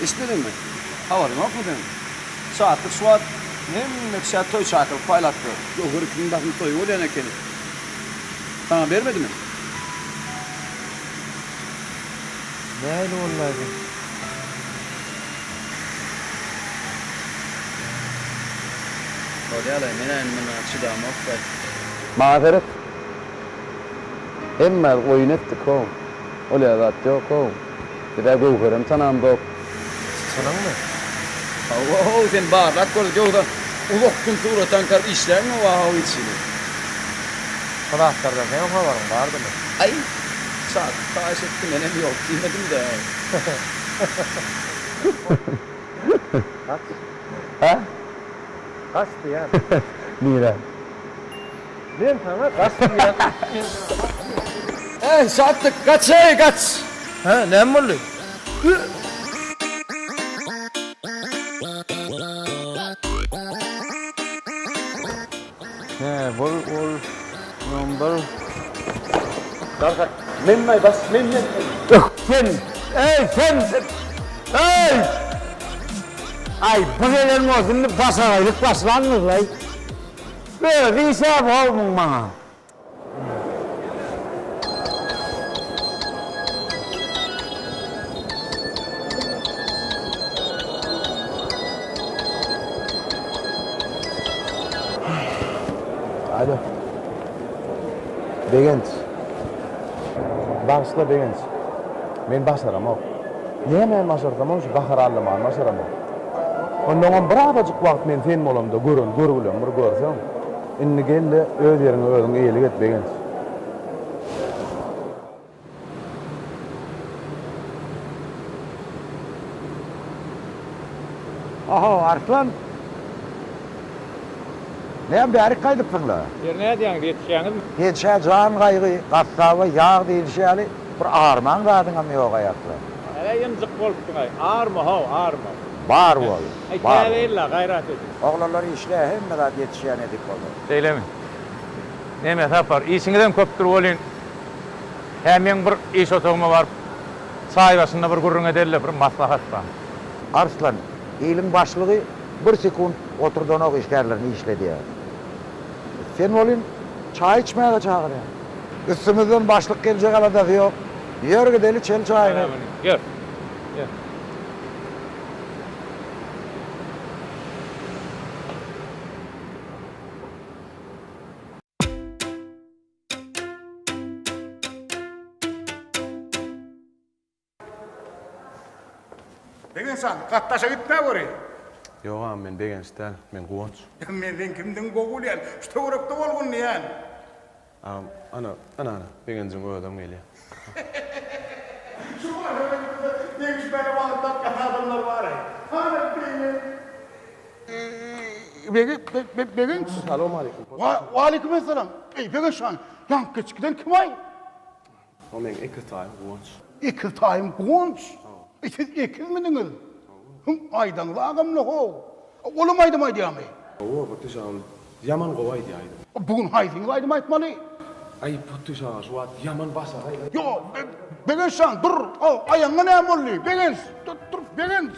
İstedin mi? Havarın yok mu benim? Saatlik suat ne mekşat toy çakılıp paylattı. Yoğur kimin bakın toy o dene keni. Sana vermedi mi? Neyle onlardı? Hadi alay menen çıdam ok. Mazeret. Emma oyun ettik oğlum. Öyle zat yok oğlum. Bir de bu kırım sanam bok. Sanan mı? Oo sen bağırlak gördük yolda. Uloktun tuğratan kar işler mi var o içini? Kulaklardan ne yaparım vardı mı? Ay saat taş ettim önemli yok demedim de. Kaç? Ha? Kaçtı yani? Mira. Ben sana kaçtı ya. Saatlik kaç kaç. Ha ne mi oldu? He, bol number. Kalk. Menmay bas men. Sen, sen, ay bu gelenin olsun basaraylık baslanmız lay. Böyle bir hesap olmun bana. Alo. Begent. Bağışla Begent. Men basaram o. Niye men basarsam onu şu bakar allama basaram o. Ondan birazcık vakt men sen bolamda görgülüm bir görsem. İnni gelle öz yerine özüň eýelik et Begent. Aha Arslan. Ne bäri kaydıpsınlar? Ne diýäň diýetýäňiz? Geçe can kaygı, kasaba yağ deyilşeli. Bir ağırman zadın yok ayakta. Hele ýymjyk bolupdyň ay. Ağırmy haw, ağırmy? Bar bol. Bar. Käbella gayrat edin. Oğlanlar işle hemme zat yetişýän edik boldy. Deýlemi. Neme tapar? İşiňizden köpdür bolýan. Hemen bir iş otagyma barıp çay başynda bir gurrun ederler, bir maslahat bar. Arslan, ilin başlygy bir sekund oturdan ok işgärlerini işledi ya. Sen bolyn çay içmäge çağır ya. Üstümizden başlyk geljek alada yok. Ýör gideli çel çayını. Gör. Gör. Degen san, kattaşa gitme oraya. Yok ağam men Begent del, men Guwonç. Menden kimden gogulyan, işte urakta bolgun yani. Ağam, ana, Begent'in öýdem gelýär. Şu var, neymiş beni bağırtak adamlar var ya. Hala Begent. Selamun aleyküm. Ve aleyküm selam. Begent şu an, yan küçükten kim ay? O men iki taýym Guwonç. İkiz tayım kuğunç. Siz ikiz midiniz? Aydan lağımlı ho. Oğlum aydım aydıyamayı. Oo, Puttuş ağam, yaman kovaydı aydım. Bugün haydın aydım aytmalı. Ay Puttuş ağam, şu at yaman basa aydım. Yo, begen sen dur. Ayağına ne amolli? Begen, dur, begen.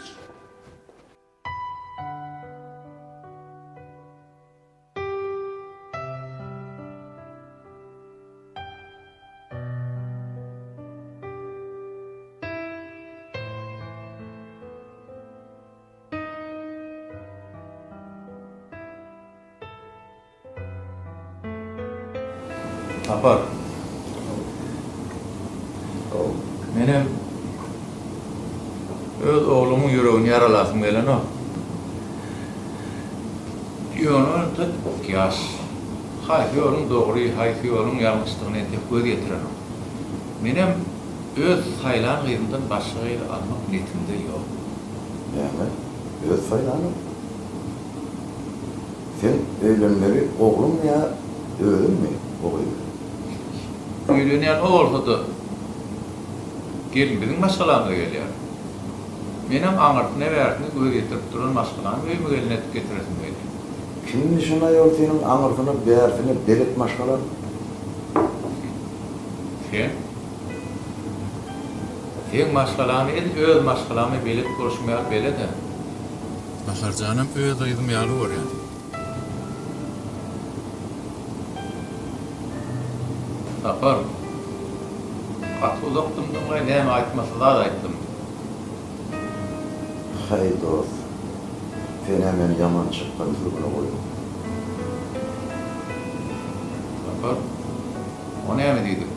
Tapar. Benim öz oğlumun yüreğini yaralasın gelen o. Diyorlar da kıyas. Hayfi yolun doğruyu, hayfi yolun yanlışlığını tepki getiren o. Benim öz saylan kıyımdan başkayla almak niyetimde yok. Yani öz saylanı. Sen eylemleri oğlum ya öğren mi? Öğrenen o olsa da gelin bizim masalamda geliyor. Benim anırtına verdiğini göğe getirip duran masalamı öyümü geline getiresim geliyor. Kimin işine yol senin anırtını, beğerfini, belet maşkalar? Sen masalamı öz masalamı belet görüşmeyal bele de. Bakar canım öz aydım yalı var yani. Tapar. Katı uzaktım da neyme aytması da ayttım. Hay dost. Sen hemen yaman çıktan türbüne koydun. Tapar. O neyme dedim.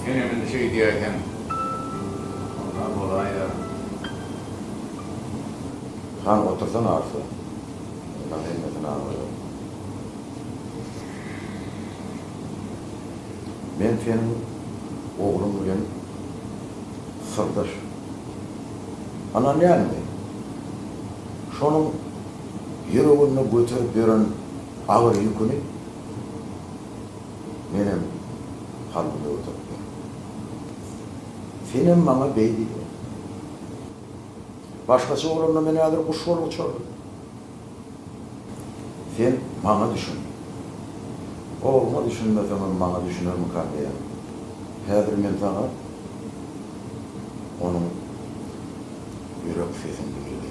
Sen hemen de şey diyerken. Ondan kolay ya. Han otursana arsa. Ben hizmetini anladım. Ben senin oğlum bilen sırdaş. Ana ne anne? Şonun yüreğini götürüp veren ağır yükünü benim kalbimde oturup. Senin bana beydi. Başkası oğlumla beni alır kuş yolu uçurdu. Sen bana düşün. Oğluma düşünme zaman bana düşünür mü kardeşim? Hazır ben sana onun yürek sesini dinleyeyim.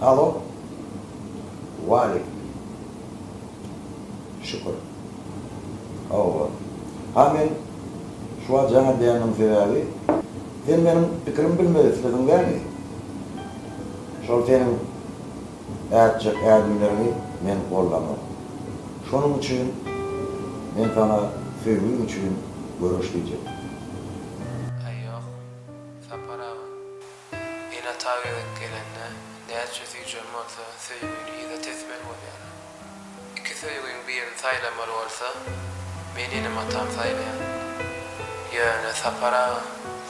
Alo. Valik. Şükür. Allah. Hemen şu an cana beyanım sebebi sen benim fikrimi bilmelisin değil mi? Şol senin erçek erdimlerini men kollamam. Şunun için men sana sevdiğim için görüşleyeceğim. Ay yok. Sapara. Ina tabiye gelende derçe seyircim olsa sevgili de tesbih var yani. İki sevgilin bir yerin saylamalı olsa benim hatam saylayan. Yani sapara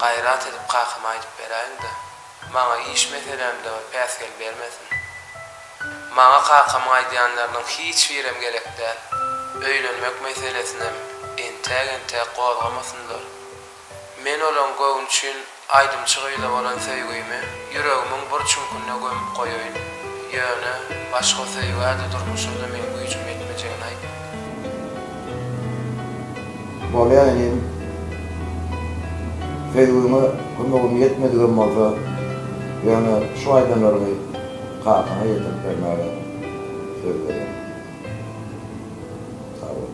gayrat edip kalkıma ayıp vereyim de bana iş meselemde peskel vermesin. Bana kalkıma aydiyanlarının hiç verem gerek değil. Öğlenmek meselesine entek kovalamasınlar. Men olan goğun için aydım çıgıyla olan sevgimi yüreğimin bir çunkuna gömüp koyayım. Yani başka sevgide durmuş da men gücüm yetmeyeceğini ayıp. Yani sevgimi kumluğum yetmediğim olsa yani şu aydanlarını kalkana yedirip vermeye söz veriyorum. Sağ olun.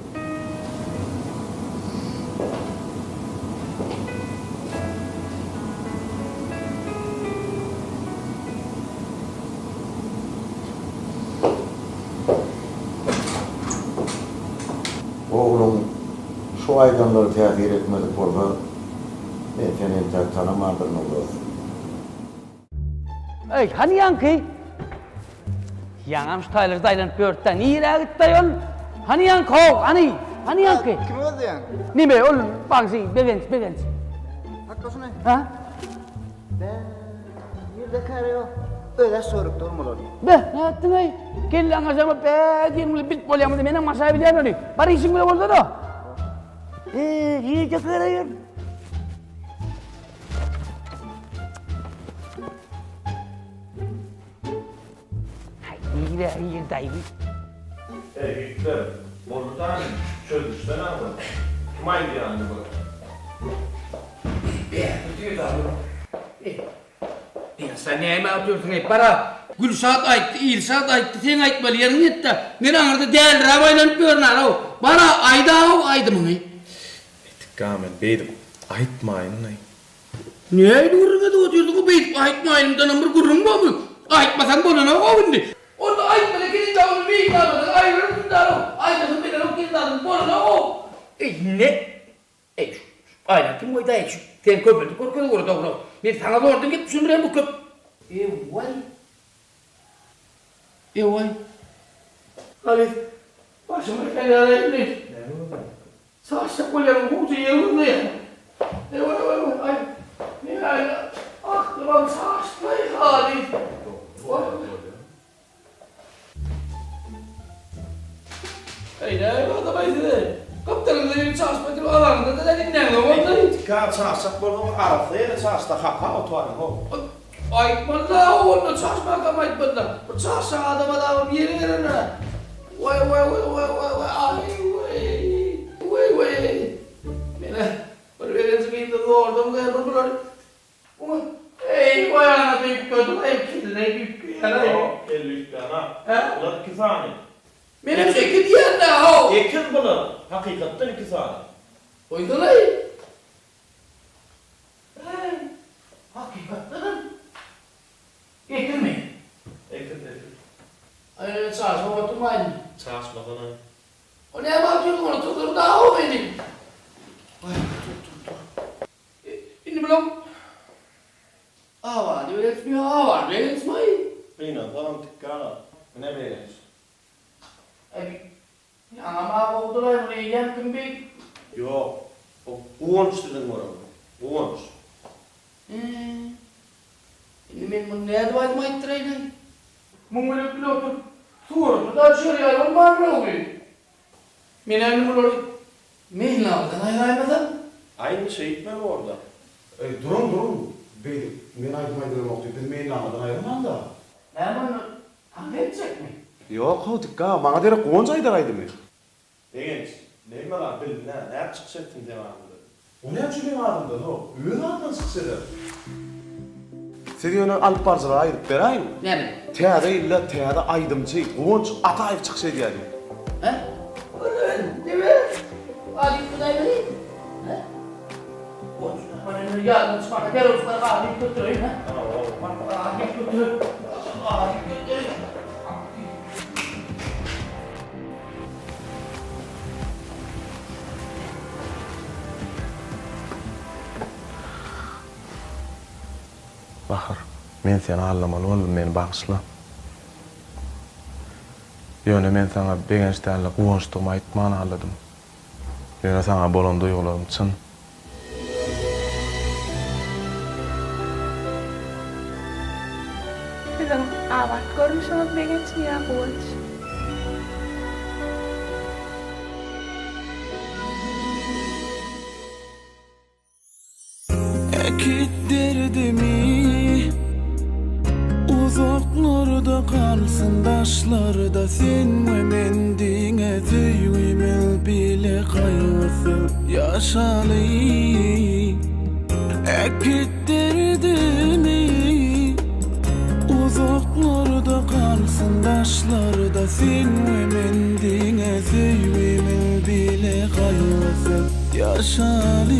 Oğlum şu aydanları tehir etmedik orada ben senin tanımadığın olursun. Ey, hani yankı? Yanam şu taylar daylanıp börtten iyi git dayon. Hani yankı o, hani yankı? Kim oldu yani? Ne be oğlum, bak sen, beğenç. Hakkası ne? Ha? bir de kere yok. Öyle soruk durmalı. Be, ne yaptın ay? Kelli anlaşama be, diyelim bit bolyamı da benim masaya bilen öyle. Bari işin bile oldu da. İyi çakırayım. İyi de iyi dayı. Yükler. Oradan çözmüşler ama. Kim aynı yani bu? Sen neyime atıyorsun hep para? Gül saat ayıttı, il saat ayıttı, sen ayıtmalı yarın et de. Ne anırdı değerli rabaylanıp görünen o. Bana ayda o aydı mı? Gamen beydim. Aytmayın nay. Niye aydı vurun da oturuyorsun o beyt ayıtmayın da namur gurun mu? Ayıtmasan bana ne o bindi? Orada ayıtmalı kilin davulu beyt davulu ayrılın da o. Ayıtmasın beni o kilin davulu bana ne o? Ne? Aynen kim oyda ekşi. Sen köpüldü korkudu vurdu onu. Bir sana doğurdun git sümüren bu köp. Vay. Vay. Halis. Başıma kenara indir. Saçta kolyarım huğucu yılında ya. Vay. Ne ayla. Aklımam saçtayı Halis. Vay. Aynen adamaydı. Kaptanın benim çalışmadım alanında da dinlen olmadı. Dikkat çalışsak burada arafaya çalışta hapa otuvarım o. Ayıtmadı onu çalışmak ayıtmadı. Bu çalışan adama yeri verene. Vay. Mene, böyle bir de doğurdum da yapılır. Vay ana büyük kötü ayıp kirli büyük yana yok. 50 tane. Ulan 2 saniye. Benim şekil diyen ne o? Ekiz bunu. Hakikatten 2 saniye. Oydu lan. Hakikaten. Ekin mi? Ekiz. Ay çalışma oturmayın. Çalışmadan. O ne bakıyorsun onu tutur da o benim. Ay dur. Şimdi bilom. Var diyor etmiyor. Var diyor etmiyor. Bina tamam dikkat. Ne beğeniyorsun? Ama oldular buraya yakın bir. Yok. O uğunç dedin var ama. Uğunç. Şimdi ben bunu neye duvaydım ayıttırayım? Mumulu pilotu. Tuğurdu da şuraya olmaz ne oluyor? Menen bunu mehna aldan ayıraymadan. Aynı şey gitmem orada. Durun. Beydim. Men aytmaydılar okuyup ben meyin lamadan ayrılmam da. Ne bunu kahvedecek mi? Yok o dikkat. Bana dere kuğunca aydaraydı mı? Degenç. Neyme lan bil ne yap çıkacaktın devamında. O ne yapıyor benim adımdan o? Öyle adımdan çıksa da. Seni onu alıp barzılara ayırıp vereyim mi? Yani? Teada illa teada aydımcı, kuğunç atayıp çıksa diye. He? Öyle değil mi? Alayım bu da vereyim. He? Bana yardım çıkmak gel olsun bana alayım götüreyim ha. Alayım götür. Bahar, men seni anlamalı oldum, meni bağışla. Yöne men sana begençlerle kuğunçtuğumu aytmanı anladım. Yöne sana bolon duygularım çın. Bizim avat görmüşsünüz begençin ya kuğunç. Ekit derdimi uzaklarda kalsın taşlarda sen ve men dine tüyümel bile kaygısı yaşalı. Ekit derdimi uzaklarda kalsın taşlarda sen ve men dine tüyümel bile kaygısı yaşalı.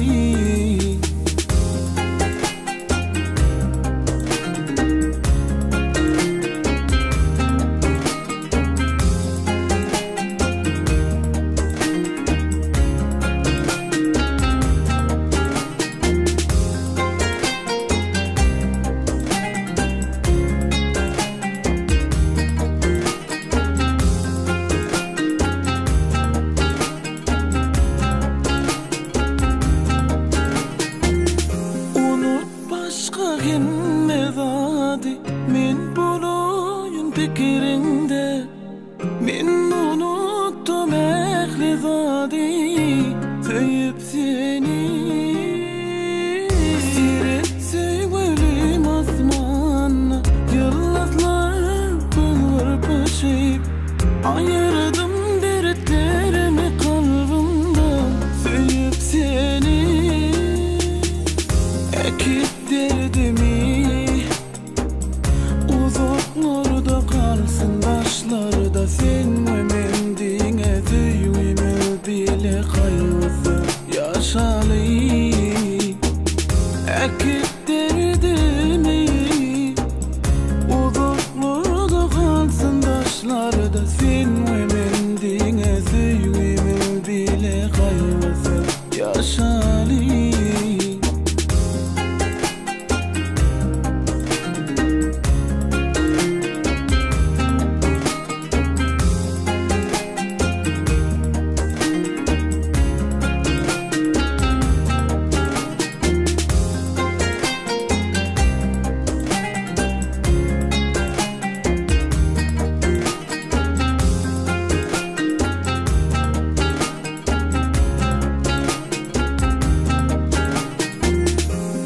Men bulayın pikirinde, men unuttum ehli zadi, sevip seni. Siret sevgilim asmanla, yıldızlar pırpışıp, ayırdım dertlerimi kalbimden, sevip seni. Ekip derdimi, uzaklarda kalsın başlarda, sen ve men dine düğümü bile kaygısı yaşalı. Ekip derdimi, uzaklarda kalsın başlarda, sen ve men dine düğümü bile kaygısı yaşalı.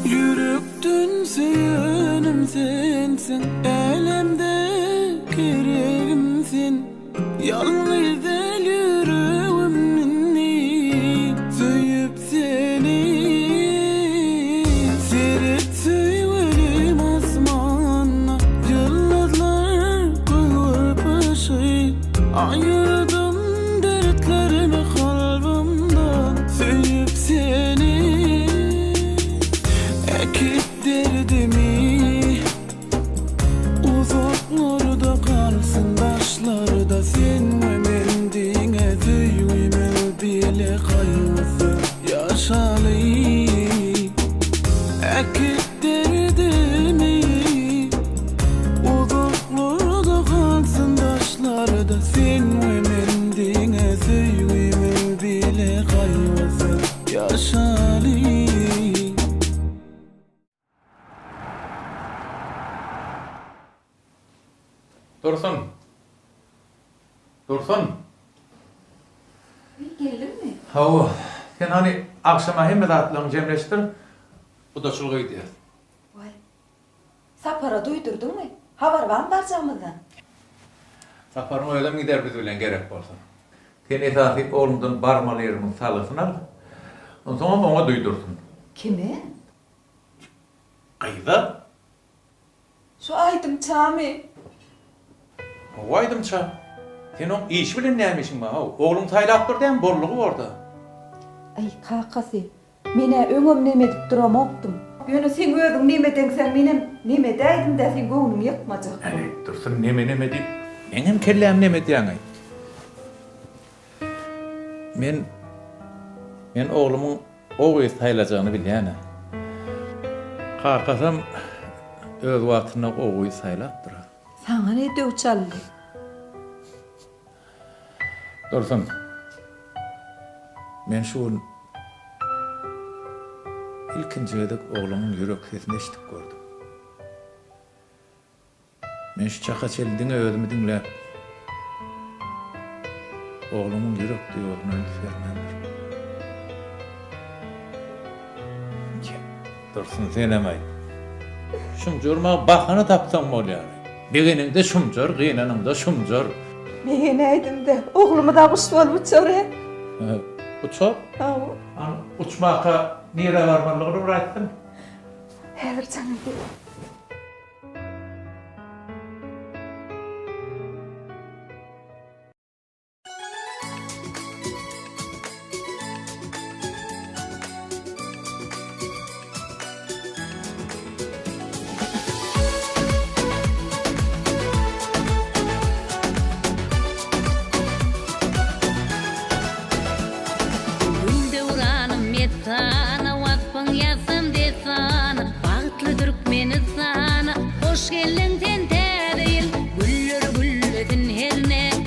Yürektün söyünüm sensin, elimde kereğimsin. Yalnız el yüreğimni söyüp seni. Seret söylerim asmanla, yıldızlar pırpışıp, ayırdım dertlerimi kalbimden, söyüp seni. Ekip derdimi, uzaklarda kalsın başlarda, sen ve men dine düğümü bile kaygısı yaşalı. Ekip derdimi, uzaklarda kalsın başlarda, sen ve men dine düğümü bile kaygısı yaşalı. Dursun. Dursun. Geldin mi? Havu. Sen hani akşama hem dağıtılığını cemleştir. Bu da çılgıydı ya. Vay. Sapara duydurdun mu? Haber var mı barcamızdan? Saparın öyle mi gider biz bilen gerek olsun. Sen esası oğlumdan barmalarının salısını al. Ondan sonra ona duydursun. Kimi? Kıyda. Şu aydım çami. O aydımça. Sen o iş bilen neymişsin bana? Oğlum taylaktır diyen borluğu orada. Ay kakası. Mine öňüm neme dip duram okdum. Ýöne sen özüň neme deňsen menem neme däýdim da sen göwnüm ýykmajak. Yani dursun neme deyip. Benim kellem neme diýen ay. Men oğlumun oğuy sayılacağını bilýän. Kakasam öz wagtyna oğuy sayılapdyr. Sana ne diyor çallı? Dursun. Men şu ilkinci edip oğlumun yürek sesini eşitip gördüm. Men şu çaka çeldiğine özümü dinlep oğlumun yürek diyorunu öldürmendir. Dursun sen emay. Şumcurma bakana tapsam bolýar. Bigininde şumcur, gynanında şumcur. Men näýdim de oğlumy da kuş bolup uçar he. Uçop? Hawu. An uçmaka nire varmalygyny öğretdim. Häzir canım.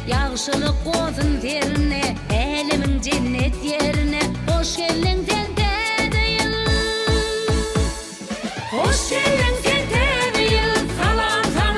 Yaşılık kozun terine, elimin cennet yerine, hoş geldin tente değil. Hoş geldin tente değil, salam salam.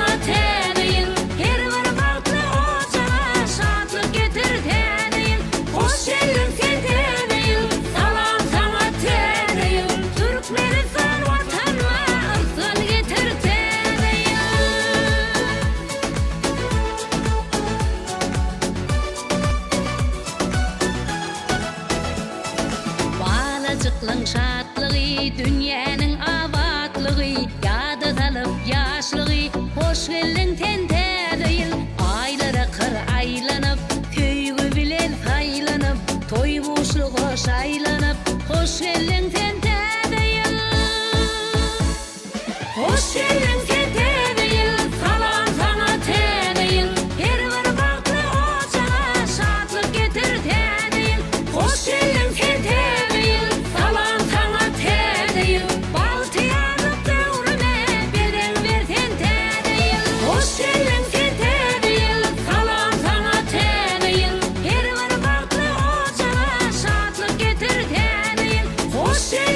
hoş geldin tente değil. Aylara kır aylanıp, köygü bilen haylanıp, toy boşlu hoş aylanıp, hoş geldin tente değil. Hoş geldin tente değil, salam sana te değil. Her bir baklı ocağa şatlık getir te değil. Hoş geldin tente değil, salam sana te değil. Baltı yanıp dövrüme beden ver tente değil. Hoş geldin tente değil, salam sana te değil. Her bir baklı ocağa şatlık getir te değil. Hoş geldin